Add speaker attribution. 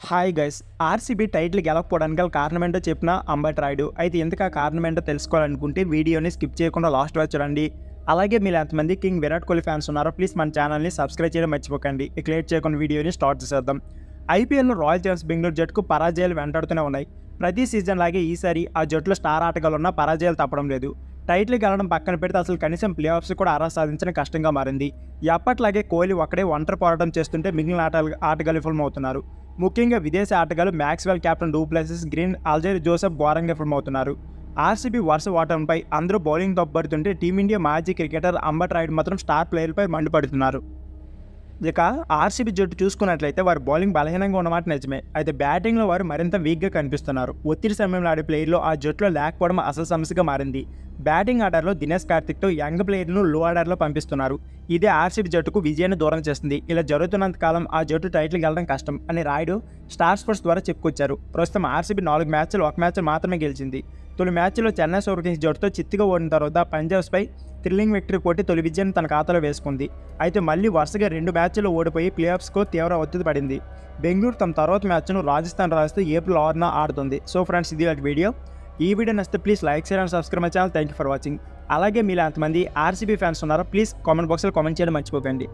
Speaker 1: Hi guys. RCB title గెలవకపోవడానికి గల కారణం ఏంటో చెప్పిన అంబటి రాయుడు. అయితే ఎందుకు ఆ కారణం ఏంటో తెలుసుకోవాలనుకుంటే వీడియోని స్కిప్ చేయకుండా లాస్ట్ వరకు చూడండి. అలాగే మీరు ఎంతమంది కింగ్ విరాట్ కోహ్లీ ఫ్యాన్స్ ఉన్నారో ప్లీజ్ మన ఛానల్ని సబ్స్క్రైబ్ చేయడం మర్చిపోకండి. ఇక లేట్ చేయకుండా వీడియోని స్టార్ట్ చేసేద్దాం. ఐపీఎల్లో రాయల్ ఛాలెంజర్స్ బెంగళూరు జట్టుకు పరాజయాలు వెంటాడుతూనే ఉన్నాయి. ప్రతి సీజన్ లాగే ఈసారి ఆ జట్టులో స్టార్ ఆటగాళ్ళు ఉన్న పరాజయాలు తప్పడం లేదు. టైటిల్ గెలవడం పక్కన పెడితే అసలు కనీసం ప్లే ఆఫ్స్ కూడా అర్హత సాధించడం కష్టంగా మారింది. ఎప్పట్లాగే కోహ్లీ ఒక్కడే ఒంటరి పోరాటం చేస్తుంటే మిగిలిన ఆటగాళ్ళు విఫలమవుతున్నారు. ముఖ్యంగా విదేశీ ఆటగాళ్లు Maxwell, captain du Plessis, Green, Alzarri Joseph ఘోరంగా విఫలమవుతున్నారు. ఆర్సీబీ వరుస ఓటమిపై అందరూ బౌలింగ్ తప్పుపడుతుంటే టీమిండియా మాజీ క్రికెటర్ అంబటి రాయుడు మాత్రం స్టార్ ప్లేయర్పై మండిపడుతున్నారు. ఇక ఆర్సీబీ జట్టు చూసుకున్నట్లయితే వారి బౌలింగ్ బలహీనంగా ఉన్నమాట నిజమే. అయితే బ్యాటింగ్లో వారు మరింత వీక్గా కనిపిస్తున్నారు. ఒత్తిడి సమయంలో ఆడే ప్లేయర్లు ఆ జట్టులో లేకపోవడం అసలు సమస్యగా మారింది. బ్యాటింగ్ ఆర్డర్లో దినేష్ కార్తిక్తో యంగ్ ప్లేయర్ను లో ఆర్డర్లో పంపిస్తున్నారు. ఇదే ఆర్సీబీ జట్టుకు విజయాన్ని దూరం చేస్తుంది. ఇలా జరుగుతున్నంత కాలం ఆ జట్టు టైటిల్ గెలవడం కష్టం అని రాయుడు స్టార్ స్పోర్ట్స్ ద్వారా చెప్పుకొచ్చారు. ప్రస్తుతం ఆర్సీబీ 4 మ్యాచ్లు 1 మ్యాచ్ మాత్రమే గెలిచింది. తొలి మ్యాచ్లో చెన్నై సూపర్ కింగ్స్ జట్టుతో చిత్తుగా ఓడిన తర్వాత పంజాబ్పై థ్రిల్లింగ్ విక్టరీ కొట్టి తొలి విజయాన్ని తన ఖాతాలో వేసుకుంది. అయితే మళ్ళీ వరుసగా 2 మ్యాచ్ల్లో ఓడిపోయి ప్లే ఆఫ్స్కు తీవ్ర ఒత్తిడి పడింది. బెంగళూరు తమ తర్వాత మ్యాచ్ను రాజస్థాన్ రాయిస్తూ ఏప్రిల్ 6న ఆడుతుంది. సో ఫ్రెండ్స్, ఇది వీడియో. ఈ వీడియో నచ్చితే please like, share and subscribe my channel. Thank you for watching. అలాగే మీరు ఎంతమంది ఆర్సీబీ ఫ్యాన్స్ ఉన్నారో ప్లీజ్ కామెంట్ బాక్స్లో కామెంట్ చేయడం మర్చిపోకండి.